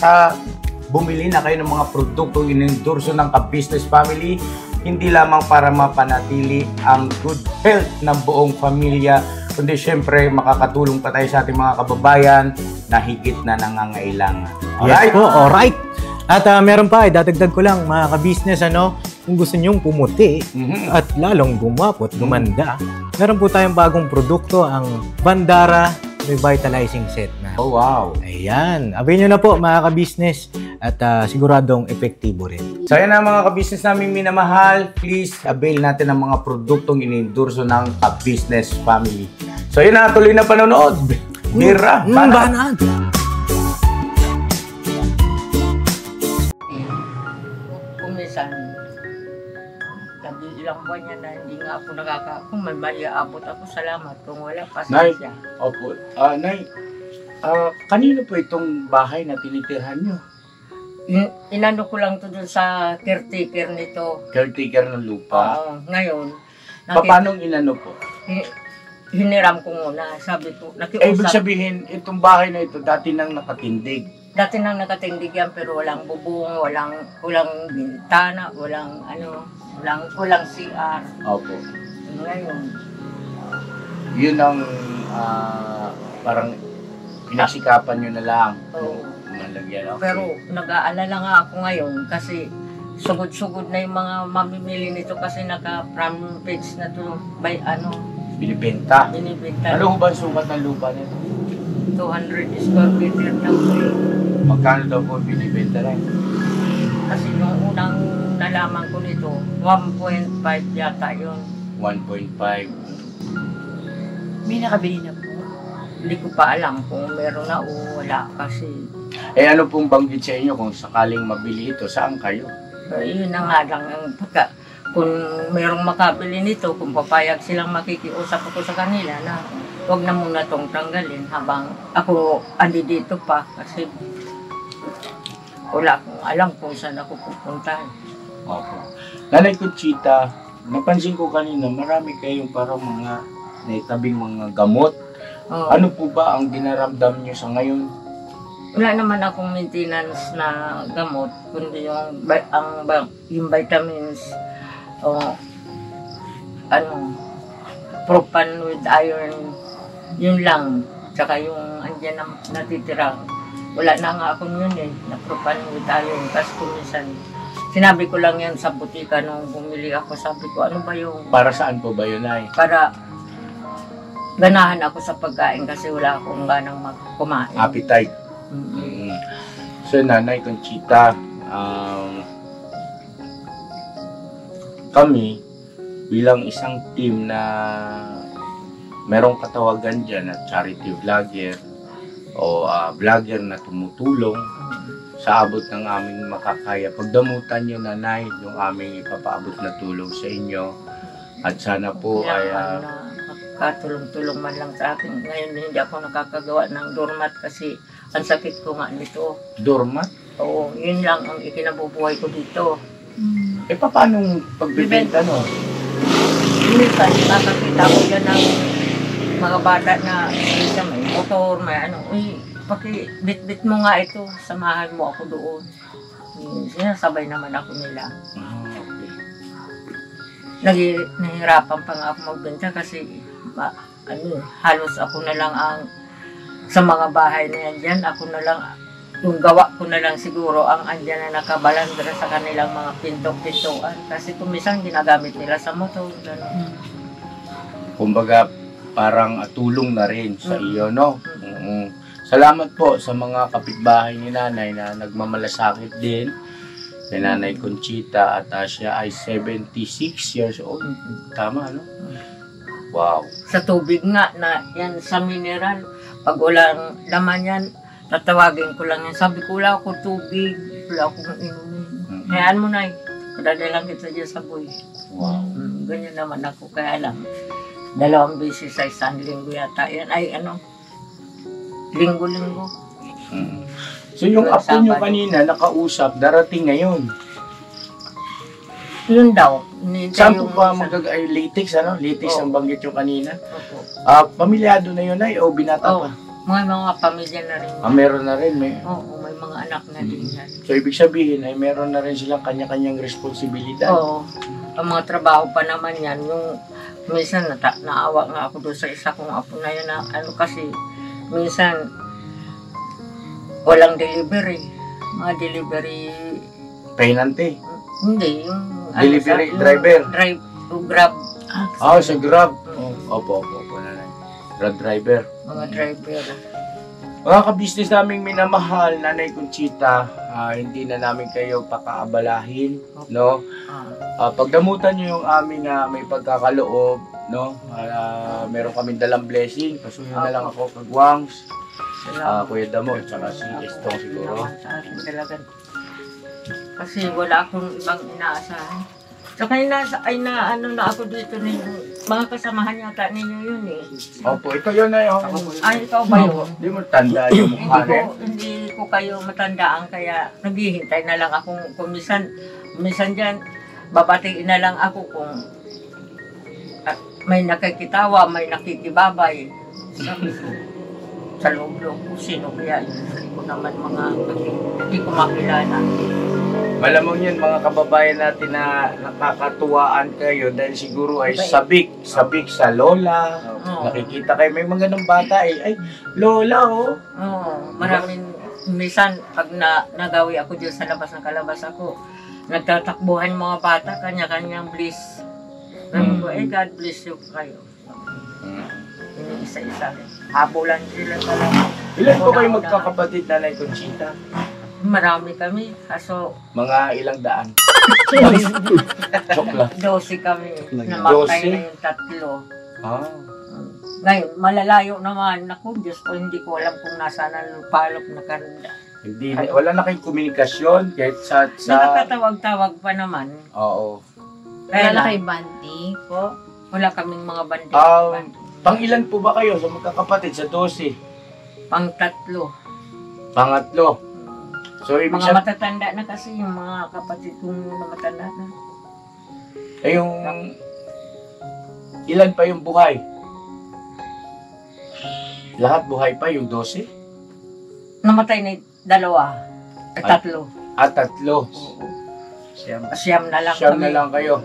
A: bumili na kayo ng mga produktong inendorso ng ka-business family. Hindi lamang para mapanatili ang good health ng buong pamilya, kundi syempre makakatulong pa tayo sa ating mga kababayan na higit na nangangailangan. Alright?
K: Yes po, alright. At meron pa, dadagdag ko lang mga ka-business, kung gusto nyong pumuti at lalong gumapot, gumanda, meron po tayong bagong produkto, ang Bandara Revitalizing Set na.
A: Oh, wow.
K: Ayan. Abay nyo na po mga ka-business at siguradong epektibo rin.
A: So yan na mga ka-business namin minamahal, please avail natin ang mga produktong inendorso ng ka-business family. So yun na, tuloy na panonood. Mira,
K: banat.
B: Kumisan, ilang buwan niya na hindi nga ako kung may maiaabot ako, salamat. Kung wala, pasensya.
A: Nay, opo. Nay, kanino po itong bahay na tinitirhan nyo?
B: Inano ko lang to dun sa caretaker nito.
A: Caretaker ng lupa?
B: Ngayon.
A: Paano inano po?
B: Hiniram ko muna. Sabi ko,
A: ibig sabihin, itong bahay na ito dati nang nakatindig?
B: Dati nang nakatindig yan, pero walang bubong, walang bintana, walang CR.
A: Opo.
B: Ngayon.
A: Yun ang parang pinasikapan nyo na lang.
B: Oo.
A: Malagyan, okay.
B: Pero nag-aalala nga ako ngayon kasi sugod-sugod na yung mga mamimili nito kasi naka-front page na to by
A: binibenta.
B: Binibenta.
A: Ano ba ang sukat ng lupa nito?
B: 200 square meter lang po.
A: Magkano daw po binibenta na?
B: Kasi nung unang nalaman ko nito, 1.5 yata yun.
A: 1.5.
F: May nakabili na po.
B: Hindi ko pa alam kung meron na o wala kasi.
A: Ano pong banggit sa inyo kung sakaling mabili ito? Saan kayo?
B: Yun na nga lang ang kung merong makabili nito, kung papayag silang makikiusap ako sa kanila na huwag na muna itong tanggalin habang ako andi dito pa kasi wala akong alam kung saan ako pupunta.
A: Opo. Nanay Conchita, napansin ko kanina marami kayong parang mga naitabing mga gamot. Ano po ba ang dinaramdam nyo sa ngayon?
B: Wala naman akong maintenance na gamot, kundi yung vitamins propan with iron, yun lang. Tsaka yung andyan na natitira. Wala na nga akong yun na propan with iron. Tapos kumisan, sinabi ko lang yan sa butika nung bumili ako. Sabi ko, ano ba yung...
A: Para saan po ba yun ay?
B: Para ganahan ako sa pagkain kasi wala akong ganang kumain.
A: Appetite. So, Nanay Conchita, kami bilang isang team na merong katawagan dyan at charity vlogger o vlogger na tumutulong sa abot ng aming makakaya. Pagdamutan nyo, Nanay, yung aming ipapaabot na tulong sa inyo at sana po ay
B: katulong-tulong man lang sa akin. Ngayon hindi ako nakakagawa ng doormat kasi ang sakit ko nga nito.
A: Doormat?
B: Oo, yun lang ang ikinabubuhay ko dito.
A: Paano pagbibenta no?
B: Minsan, nakakita ko dyan ng mga bata na may motor, may pakibit-bit mo nga ito, samahan mo ako doon. Sinasabay naman ako nila. Nahihirapan pa nga ako magbenta kasi halos ako na lang ang sa mga bahay na yan dyan, ako na lang yung gawa ko na lang siguro ang andyan na nakabalandra sa kanilang mga pinto-pintuan kasi kumisang ginagamit nila sa motor.
A: Kumbaga parang tulong na rin sa iyo, no? Salamat po sa mga kapitbahay ni nanay na nagmamalasakit din. Kay Nanay Conchita at siya ay 76 years old. Tama, no? Wow.
B: Sa tubig nga na yan sa mineral, pag walang laman yan, tatawagin ko lang yan. Sabi ko, wala ako tubig, wala akong inumin. Hayaan mo na padadalang kita dyan sa boy.
A: Wow.
B: Ganyan naman ako, kaya lang. 2 beses sa isang linggo yata. Yan ay linggo-linggo.
A: So yung apo nyo kanina nakausap, darating ngayon.
B: Yun daw.
A: Saan po pa latex, ano? Latex ang banggit yung kanina.
B: Opo.
A: Pamilyado na yun ay o binata pa?
B: May mga pamilya na rin.
A: Meron na rin.
B: Oo, may mga anak na din yan.
A: So ibig sabihin ay meron na rin silang kanya-kanyang responsibilidad.
B: Oo. Ang mga trabaho pa naman yan. Yung minsan naawa nga ako doon sa isa kong apo na yun na kasi minsan walang delivery. Mga delivery...
A: Painante?
B: Hindi. Yung
A: delivery driver?
B: Grab.
A: Sa Grab. Opo. Grab driver.
B: Mga driver.
A: Mga ka-business naming minamahal, Nanay Conchita, hindi na namin kayo pakaabalahin, no? Pagdamutan nyo yung aming may pagkakaloob, no? Meron kaming dalang blessing, kasuyo na lang ako kagwangs. Kuya Damo, at saka si Estong siguro.
B: Kasi wala akong ibang inaasahan. Saka na ako dito ninyo. Mga kasamahan yata ninyo yun eh.
A: Opo, ito yun na yun.
B: Ikaw ba yun?
A: Hindi mo tanda yung mukha rin.
B: Hindi ko kayo matandaan kaya naghihintay na lang akong minsan dyan, babatiin na lang ako kung may nakikitawa, may nakikibabay. Sa loob-loob ko, sino kaya yun? Hindi ko naman hindi ko makilala.
A: Malamang yun mga kababayan natin na nakakatuwaan kayo dahil siguro ay sabik sa lola. Nakikita kayo, may mga ganang bata ay lola
B: maraming, minsan pag nagawi ako dyan sa labas ng kalabas ako, nagtatakbuhan mga bata, kanya-kanyang bliss. God bless you kayo. Isa-isa. Habulan sila talaga.
A: Ilan po kayo magkakapatid, Nanay Conchita?
B: Marami kami, kaso...
A: Mga ilang daan? Joke lang.
B: 12 kami. Namatay na yung 3. Ngayon, malalayo naman. Naku, Diyos ko, hindi ko alam kung nasaan ang lupalop na kanda.
A: Wala na kayong komunikasyon kahit sa...
B: Nakakatawag-tawag pa naman.
A: Oo.
F: Wala na kayo bandi po?
B: Wala kaming mga bandi.
A: Pang-ilan po ba kayo sa magkakapatid sa 12?
B: Pang-3.
A: Pangatlo. So,
B: mga matatanda na kasi yung mga kapatid kong matanda na.
A: Yung ilan pa yung buhay? Lahat buhay pa yung 12?
B: Namatay na 2. 3.
A: 3.
B: Siyam na lang
A: Siyam na lang kayo.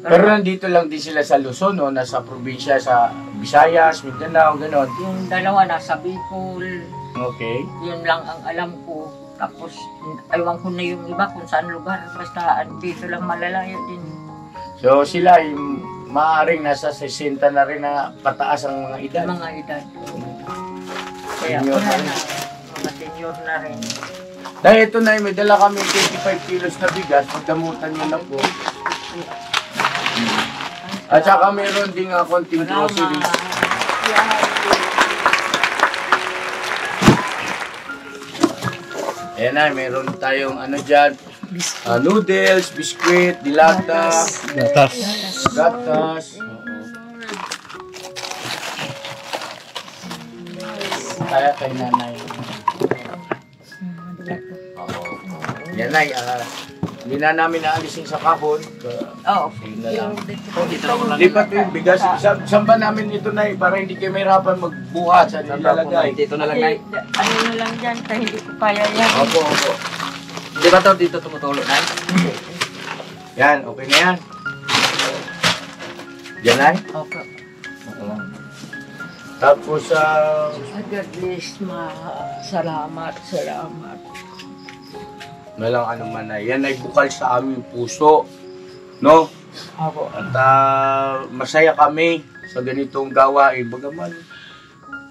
A: Pero nandito lang din sila sa Luzon, no? Nasa probinsya, sa Visayas, Mindanao, gano'n.
B: Yung 2 nasa Bicol.
A: Okay.
B: Yun lang ang alam ko. Tapos, aywan ko na yung iba kung saan lugar. Basta dito lang malalayo din.
A: So sila ay maaaring nasa 60 na rin na pataas ang mga edad.
B: Mga edad. Kaya wala na. Mga senior na rin.
A: Dahil ito na, may dala kami 25 kilos na bigas. Pagdamutan nyo na po. At saka meron din konting groceries. Ayan na, meron tayong dyan. Noodles, biskwit, dilata. Gatas. Kaya kay nanay. Yan na, hindi na namin naalisin sa kahon.
B: Oo.
A: Lipat yung bigas. Saan ba namin ito na para hindi kayo mahirapan magbuhat sa nilalagay?
E: Dito na lang na.
B: Ano na lang dyan, kahit hindi ko kaya yan.
A: Opo.
E: Di ba ito dito tumutulo na?
A: Yan, okay na yan. Yan ay?
B: Opo.
A: Tapos
B: God bless, salamat.
A: Walang ano man na. Yan ay bukal sa aming puso. No?
B: Opo.
A: At masaya kami sa ganitong gawain. Bagaman,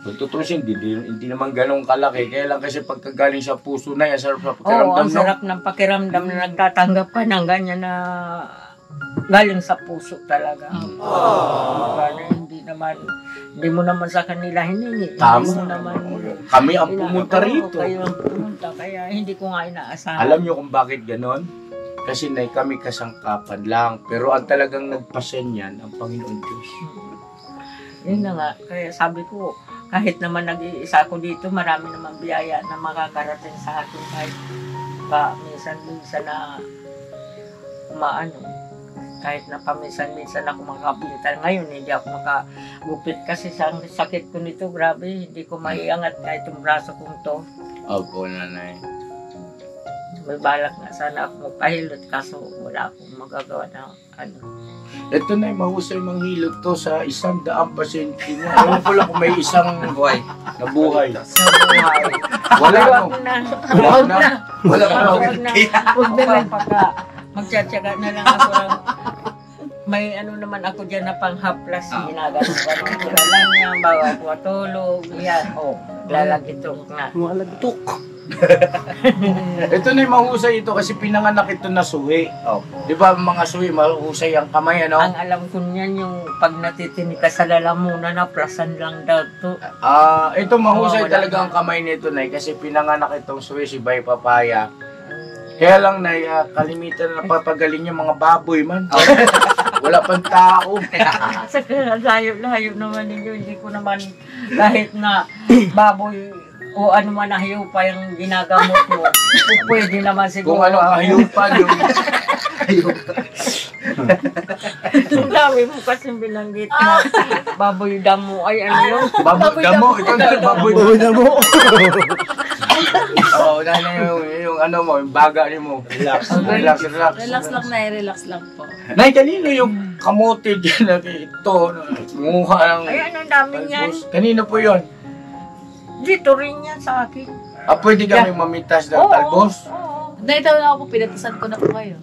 A: Kung tutusin, hindi naman ganun kalaki. Kaya lang kasi pagkagaling sa puso na yan, sarap sa
B: Oo,
A: pakiramdam,
B: ang sarap ng pakiramdam na nagtatanggap ka ng ganyan na galing sa puso talaga. Hindi mo naman sa kanila hiningi.
A: Tama.
B: Hindi mo naman,
A: Kami ang pumunta rito.
B: Kayo ang pumunta, kaya hindi ko nga inaasahan.
A: Alam niyo kung bakit ganon? Kasi kami kasangkapan lang. Pero ang talagang nagpasen yan, ang Panginoon Diyos.
B: Yun na nga, kaya sabi ko, kahit naman nag-iisa ako dito, marami naman biyaya na makakarating sa akin kahit pa minsan-minsan na umaano. Kahit na paminsan-minsan ako makapilitan. Ngayon, hindi ako makagupit kasi sa sakit ko nito, grabe, hindi ko maiangat kahit yung braso kong to.
A: Opo, nanay.
B: May balak nga sana ako magpahilot kaso wala akong magagawa na ano.
A: Ito na mahusay manghilot to sa 100 pasyente mo. Alam ko lang kung may isang buhay na buhay. Wala
B: Huwag
A: no.
B: na.
A: Wala pa.
B: Huwag na lang pagka magtsatsaga na lang ako lang. May ano naman ako dyan na pang-haplas. Ginagano ko lang niya, bawa ko matulog. Yan, lalagitok na.
A: Lalagitok. Ito na yung mahusay ito kasi pinanganak ito na suhi. Di ba mga suhi, mahusay ang kamay, ano?
B: Ang alam ko niyan yung pag natitinig ka sa lalamunan na plasan lang daw to.
A: Ito mahusay talaga ang kamay nito, Nay, kasi pinanganak itong suhi si Bay Papaya. Kaya lang, Nay, kalimitan na papagaling yung mga baboy man. Wala pang tao.
B: Sa layo-layo naman ninyo, hindi ko naman kahit na baboy o ano man na hayupa yung ginagamot mo, pwede naman siguro.
A: Kung anong hayupa yung
B: Ang dami mo kasi binanggit na baboy damo. Ay, ano yun?
A: Baboy damo. Ito na, baboy damo. Oo, yung ano mo, yung baga ni mo. Relax.
F: Relax lang na, relax lang po.
A: Nay, kanino yung kamote dyan na ito? Muha ng...
B: Ay, ang dami niyan.
A: Kanino po yun?
B: Dito rin yan sa akin.
A: Pwede kami mamitas ng talbos?
F: Dahil na ako, pinatusan ko na po kayo.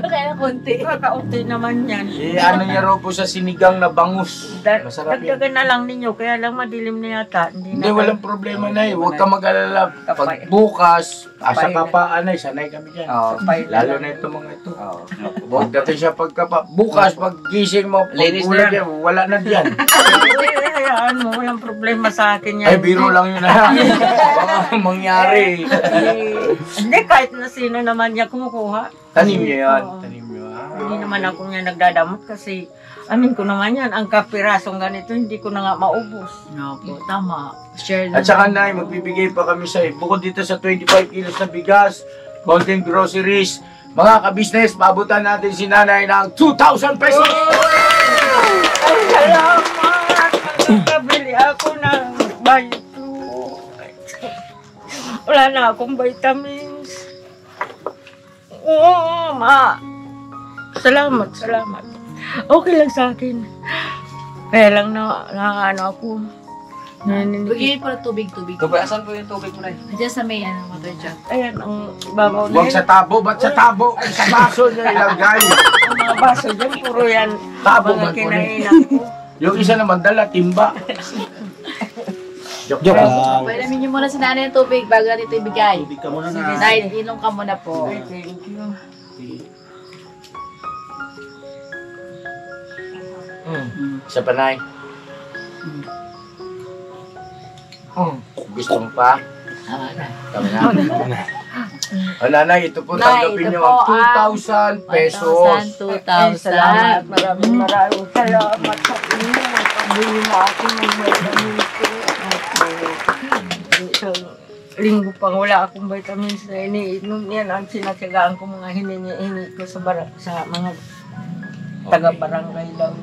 F: Kaya konti.
B: Kakaunti naman yan.
A: Ano niya raw po sa sinigang na bangus. Masarap yan.
B: Dagdagan na lang ninyo, kaya lang madilim na yata.
A: Hindi, walang problema na Huwag ka mag-alala. Pag bukas, asa kapaan ay, sanay kami dyan. Lalo na ito mga ito. Huwag dati siya pagkapa. Bukas, pag gising mo, pag wala na dyan.
B: Hayaan mo, walang problema sa akin yan.
A: Ay, biro lang yun na. Baka mangyari.
B: Hindi, kahit na sino naman niya kumukuha.
A: Tanim niya yan. Tanim niya.
B: Hindi naman ako niya nagdadamot kasi amin ko naman yan, ang kapirasong ganito, hindi ko na nga maubos.
F: Opo, tama. Share lang.
A: At saka, Nay, magbibigay pa kami sa bukod dito sa 25 kilos na bigas, content groceries, mga ka-business, maabutan natin si Nanay ng 2,000 pesos!
B: Ay, salamat! Nakabili ako ng bayito. Wala na akong vitamins. Oo, ma. Salamat. Okay lang sa akin. Kaya lang na ano ako.
F: Bigyan po ng tubig.
E: Asan po yung tubig mo na yun?
F: Diyan sa may water jug.
B: Ayan, ang babaw na
A: Huwag sa tabo, ba't sa tabo? Sa baso niya ilagay.
B: Ang mga baso dyan, puro yan.
A: Tabo
B: Mga
A: ba?
B: kinainan ko.
A: Yung isa naman dala, timba. Joke lang.
F: Pwede namin muna sa nanay ng tubig bago natin ito ibigay.
D: Tubig ka muna na.
F: Dahil inom ka muna po.
B: Ay, thank you.
A: Sa panay. Gusto mo pa? Tama na. O nanay, ito po, tanggapin niyo ang 2,000 pesos.
F: 2,000.
B: Maraming salamat sa inyo. Pabili na ako ng vitamins ko. Isang linggo pang wala akong vitamins na iniinom. Yan ang sinasyagaan ko mga hiningi ko sa mga taga-barangay lang.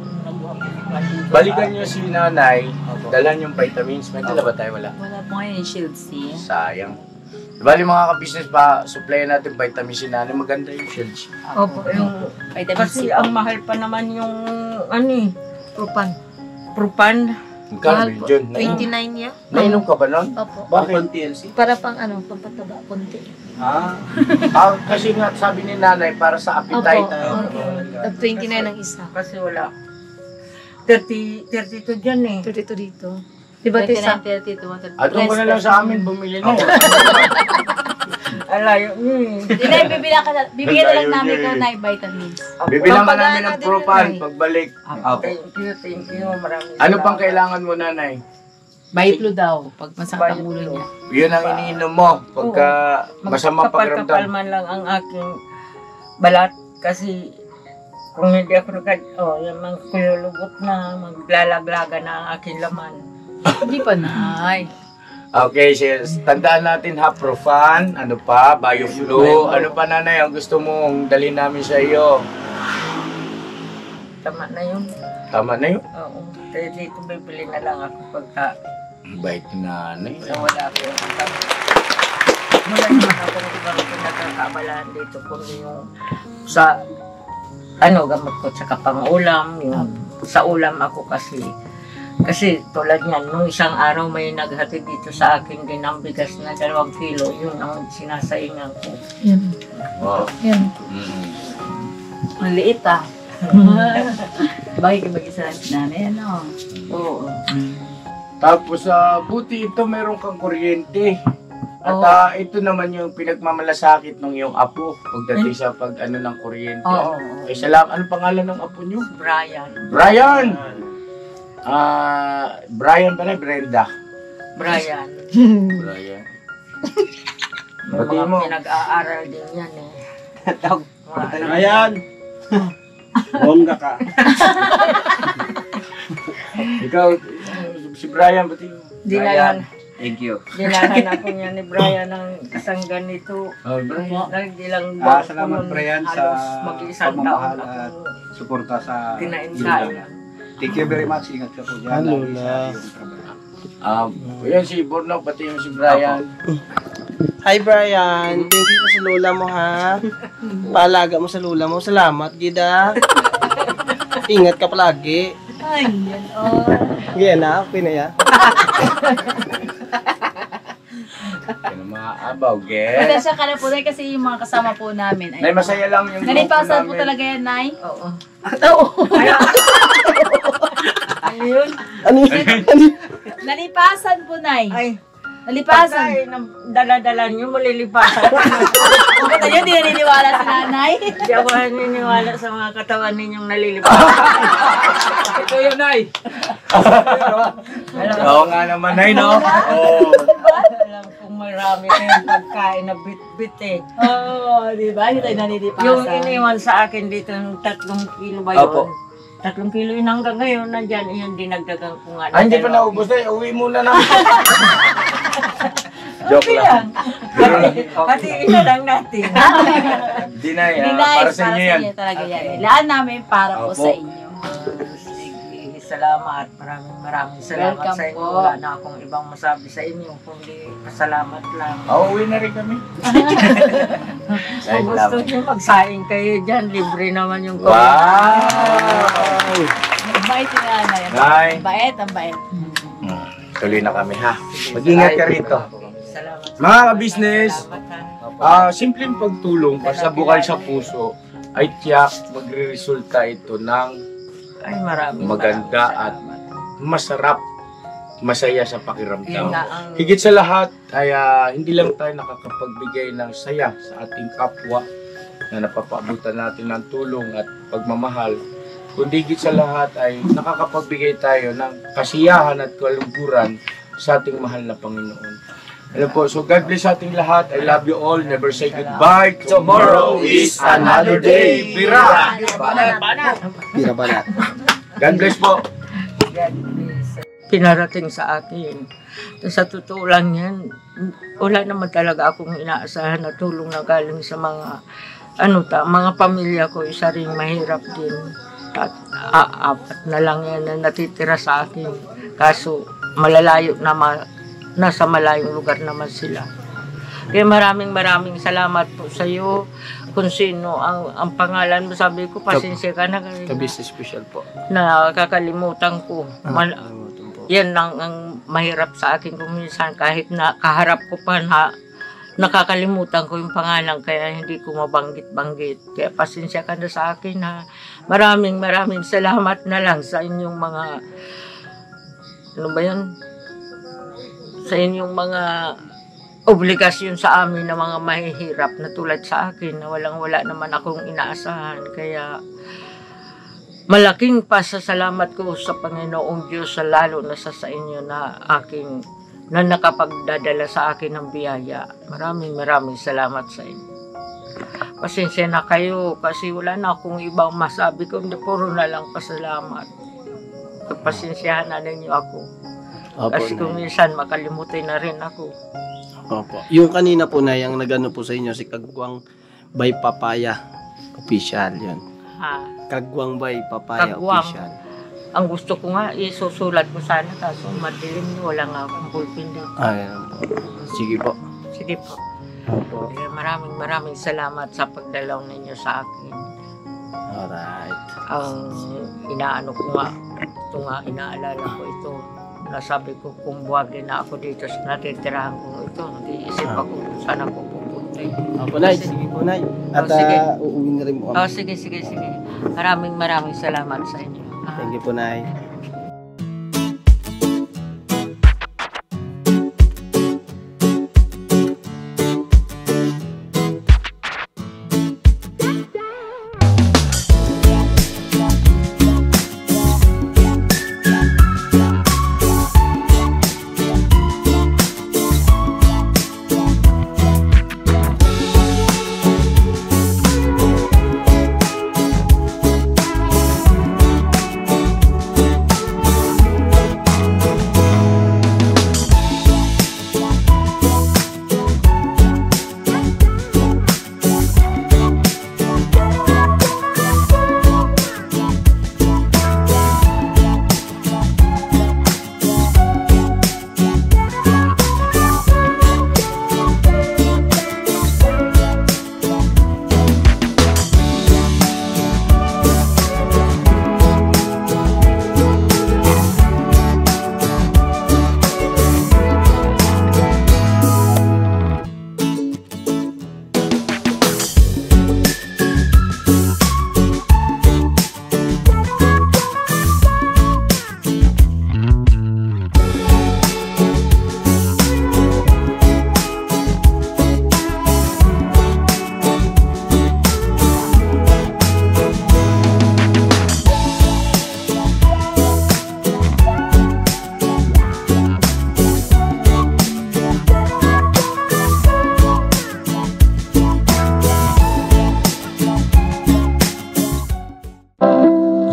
A: Balikan niyo si nanay, dalan yung vitamins. May dala ba tayo? Wala.
F: Wala po ngayon yung shields niya.
A: Sayang. Bali mga ka-business pa, supplyan natin vitamin si nanay. Maganda yung shields.
B: Opo, yung
F: Vitamin
B: kasi
F: C.
B: ang mahal pa naman yung Prupan.
A: Magkano yun?
H: 29 niya?
A: Nainom ka ba nun?
H: Opo.
A: Bakit?
D: TLC?
H: Para pang pampataba konti.
A: Kasi nga sabi ni nanay para sa appetite.
H: Tag 29 ang isa.
B: Kasi wala. 32 dyan eh.
H: 32 dito.
F: Di ba ito isa?
A: 29, 30 to 100. At doon ka na lang sa amin, bumili na.
B: Alayo.
F: Dinay, bibigyan na lang namin ikaw na vitamins.
A: Bibilang ka namin ng Propan pagbalik.
B: Thank you. Maraming
A: Ano pang kailangan mo, nanay?
F: Biplo daw, pag masakit ang ulo niya.
A: Yun ang iniinom mo pagka masama pakiramdam.
B: Magkapal man lang ang aking balat kasi kung hindi ako yung mga kululugot na, maglalaglaga na ang aking laman.
F: Hindi pa, Nay.
A: Okay, sis. Tandaan natin ha, Profan, ano pa, Bioflu, ano pa nanay ang gusto mong dalhin namin sa iyo?
B: Tama na yun.
A: Tama na yun?
B: Oo. Kaya dito bibili na lang ako pagka
A: Bait na nanay.
B: wala ko yung utang. Wala naman ako ng ibang pinagkakabalahan dito kundi yung sa gamot ko sa kapangulam, yung sa ulam ako kasi tulad niyan, nung isang araw may naghatid dito sa akin din ng bigas na 2 kilo, yun ang sinasaingan ko.
F: Yan.
A: Wow.
F: Yan. Ang liit Bakit mag-isa lang si nanay, ano?
B: Oo.
A: Tapos, buti ito meron kang kuryente. At ito naman yung pinagmamalasakit ng iyong apo pagdating sa pag-ano ng kuryente.
B: Oo.
A: Ay, salamat. Anong pangalan ng apo niyo?
B: Brian.
A: Brian! Brian ba na? Brenda?
B: Brian.
A: Brian.
B: Pati mo. Pinag-aaral din yan
D: Ayan! Bongga ka.
A: Ikaw, si Brian, pati mo.
B: Dinahan.
E: Thank you.
B: Dinahan ako niya ni Brian ng isang ganito.
A: Brian.
B: Nagdilang
D: Salamat, Brian, sa
B: mag-isang
D: pagmamahal
B: taon
D: at
B: ako
D: suporta sa
B: kinainsayan.
D: Thank you very much. Ingat ka po dyan.
C: Lola.
A: Yan si Borno, pati yung si Brian.
L: Hi Brian, thank you sa lola mo ha. Paalaga mo sa lola mo. Salamat, Gida. Ingat ka palagi.
F: Ay, yan
L: Yan na, okay na yan.
A: Yan ang mga abaw, get.
F: Pasensya ka na po, Nay, kasi yung mga kasama po namin.
A: Nay, masaya lang yung
F: Nalipasan po talaga yan, Nay?
B: Oo.
F: Ano yun? Nalipasan po, Nay.
B: Ay,
F: Nalipasan.
B: Dala-dala niyo, malilipasan.
F: Bakit nyo, di naniniwala si nanay?
B: Hindi ako naniniwala sa mga katawan ninyong nalilipasan.
E: Ito yun, Nay.
A: Oo nga naman, Nay, no? Oo.
B: Alam kong marami kayong pagkain na bit-bit
F: Oo, di ba? Hindi tayo nanilipasan.
B: Yung iniwan sa akin dito, ng 3 kilo ba yun?
A: Opo.
B: 3 kilo yun hanggang ngayon, nandyan, yung dinagdagan ko nga.
A: Hindi pa naubos na, uwi muna na. Joke lang.
B: Pati ina lang natin.
A: Dinay,
F: Dinay,
A: para sa inyo yan.
F: talaga yan. Ilaan namin para po
A: Opo.
F: sa inyo.
B: Sige, salamat. Maraming salamat
F: Welcome
B: sa inyo.
F: po.
B: Wala na akong ibang masabi sa inyo, kundi pasalamat lang.
A: Uwi na rin kami.
B: Kung gusto niyo magsaing kayo dyan, libre naman yung
A: Wow!
F: Ang bait ni nanay.
A: Nay.
F: Ang bait, ang bait.
A: Tuloy na kami, ha? Mag-ingat ka rito.
B: Salamat.
A: Mga ka-business,
B: Salamat, ha.
A: simpleng pagtulong basta bukal sa puso ay tiyak magre-resulta ito ng
B: Ay, maraming
A: maganda
B: maraming
A: at
B: salamat.
A: masarap, masaya sa
B: Yun
A: pakiramdam.
B: nga ang
A: Higit sa lahat ay hindi lang tayo nakakapagbigay ng saya sa ating kapwa na napapaabutan natin ng tulong at pagmamahal, kundi higit sa lahat ay nakakapagbigay tayo ng kasiyahan at kaluguran sa ating mahal na Panginoon. Alam po, so God bless sa ating lahat. I love you all. Never say goodbye. Tomorrow is another day. Bira!
L: Bira balat.
A: God bless po.
B: pinarating sa akin. Sa totoo lang yan, wala naman talaga akong inaasahan na tulong na galing sa mga mga pamilya ko, isa rin mahirap din. At apat na lang yan na natitira sa akin. Kaso malalayo na nasa malayong lugar naman sila. Kaya maraming salamat po sa iyo. Kung sino ang pangalan mo, sabi ko, pasensya ka na.
L: Ka-business special po.
B: Na kakalimutan ko. Yan lang ang mahirap sa akin kung minsan kahit na kaharap ko pa na nakakalimutan ko yung pangalan kaya hindi ko mabanggit-banggit. Kaya pasensya ka na sa akin ha. Maraming salamat na lang sa inyong mga ano ba yun? sa inyong mga obligasyon sa amin na mga mahihirap na tulad sa akin na wala naman akong inaasahan. Kaya malaking pasasalamat ko sa Panginoong Diyos, lalo na sa inyo na nakapagdadala sa akin ng biyaya. Maraming salamat sa inyo. Pasensya na kayo kasi wala na akong ibang masabi ko, hindi puro na lang pasalamat. Pasensyahan na ninyo ako.
L: Opo,
B: kasi kung minsan makalimutin na rin ako.
L: Opo. Yung kanina po na yung nagano po sa inyo si Kagwang by Papaya official yun.
B: Ha?
L: Kagwang by Papaya official.
B: Ang gusto ko nga isusulat ko sana kaso madilim, wala nga akong ballpen dito.
L: Ayan po. Sige po.
B: Sige po. Kaya maraming salamat sa pagdalaw ninyo sa akin.
L: Alright.
B: Ang inaano ko nga, ito nga inaalala ko ito. Nasabi ko kung buwagin na ako dito sa natitirahan kong ito, hindi isip ako kung saan ako pupunta.
L: Opo, Nay. Sige po, Nay. At uuwi na rin mo.
B: Sige. Maraming salamat sa inyo.
L: Thank you po, Nay.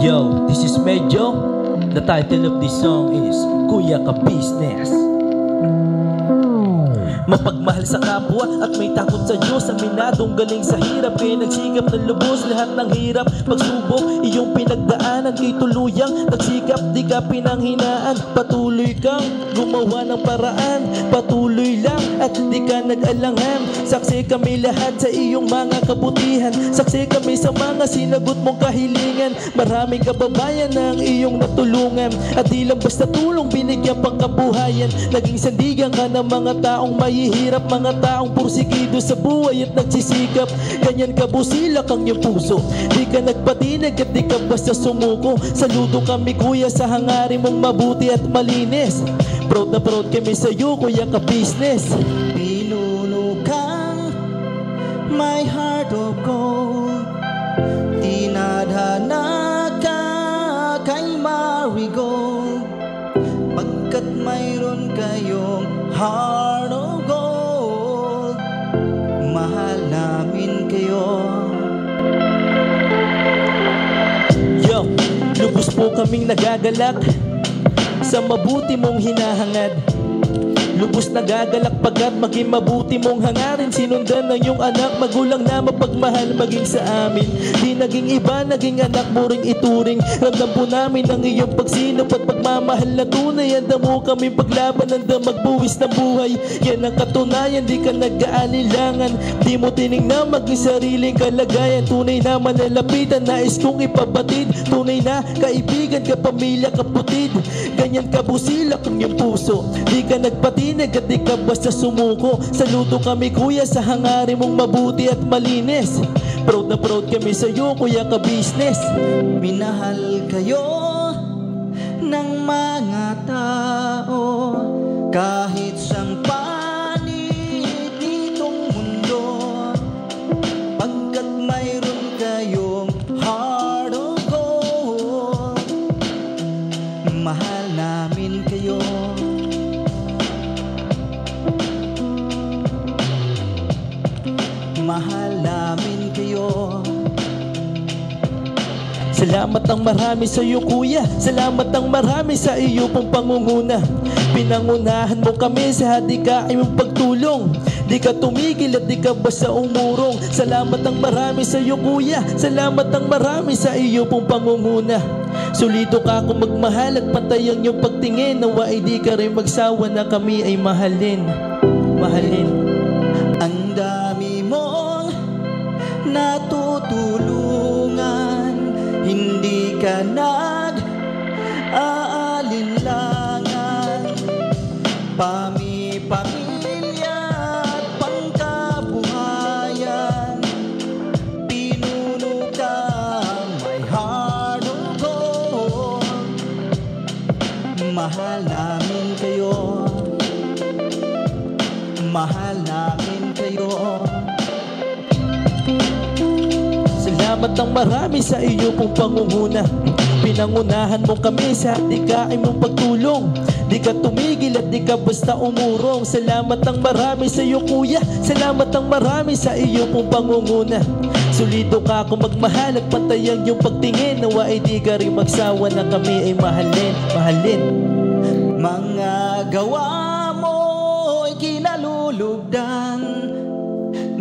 J: Yo, this is Medyo. The title of this song is Kuya Ka Business. Mapagmahal sa kapwa at may takot sa Diyos. Aminadong galing sa hirap, kaya nagsikap ng lubos. Lahat ng hirap, pagsubok, iyong pinagdaanan. Kay tuluyang nagsikap, di ka pinanghinaan. Patuloy kang gumawa ng paraan. Patuloy lang at di ka nag-alangan. Saksi kami lahat sa iyong mga kabutihan. Saksi kami sa mga sinagot mong kahilingan. Maraming kababayan na ang iyong natulungan. At di lang basta tulong, binigyan pang kabuhayan. Naging sandigan ka ng mga taong mahihirap, mga taong pursigido sa buhay at nagsisikap. Ganyan ka busilak ang iyong puso, di ka nagpatinag at di ka basta sumuko. Saludo kami kuya sa hangarin mong mabuti at malinis. Proud na proud kami sa iyo Kuya Ka Business.
M: Pinuno kang my heart of gold, tinadhana ka kay Marigold. Pagkat mayroon kayong heart of gold, mahal namin kayo.
J: Yo, lubos po kaming nagagalak sa mabuti mong hinahangad. Lubos nagagalak pagkat maging mabuti mong hangarin. Sinundan ng iyong anak, magulang na mapagmahal maging sa amin. Di naging iba, naging anak mo ring ituring. Ramdam po namin ang iyong pagsinop at pagmamahal na tunay. Handa mo kami paglaban, handa magbuwis ng buhay. Yan ang katunayan, di ka nag-aalilangan. Di mo tinignan maging sariling kalagayan. Tunay na manalapitan, nais kong ipabatid. Tunay na kaibigan, kapamilya, kaputid. Ganyan ka busilak ang iyong puso, di ka nagpatinag at di ka basta sumuko. Saludo kami kuya sa hangarin mong mabuti at malinis. Proud na proud kami sa iyo Kuya Ka Business.
M: Minahal kayo ng mga tao kahit sa Mahal namin kayo. Mahal namin kayo.
J: Salamat ang marami sa iyo kuya, salamat ang marami sa iyo pong pangunguna. Pinangunahan mo kami sa hadikain mong pagtulong. Di ka tumigil at di ka basta umurong. Salamat ang marami sa iyo kuya, salamat ang marami sa iyo pong pangunguna. Solido ka kung magmahal at pantay ang iyong pagtingin. Nawa ay di ka rin magsawa na kami ay mahalin. Mahalin.
M: Ang dami mong natutulungan, hindi ka nag-aalinlangan. Pamilya at pangkabuhayan, pinuno ka may heart of gold. Mahal namin kayo. Mahal namin kayo.
J: Salamat ang marami sa iyo pong pangunguna. Pinangunahan mo kami sa hadikain mong pagtulong. Di ka tumigil at di ka basta umurong. Salamat ang marami sa iyo kuya, salamat ang marami sa iyo pong pangunguna. Solido ka kung magmahal at pantay ang iyong pagtingin. Nawa ay di ka rin magsawa na kami ay mahalin. Mahalin.
M: Mga gawa mo'y kinalulugdan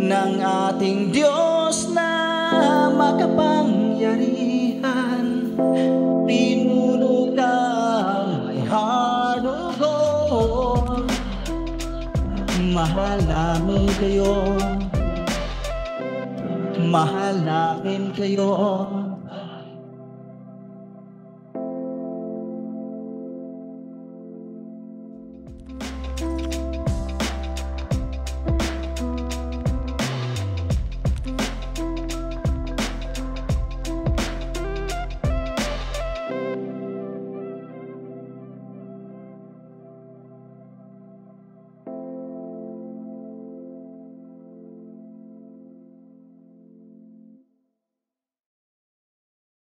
M: ng ating Diyos na makapangyarihan. Pinuno ka may heart of gold. Mahal namin kayo. Mahal namin kayo.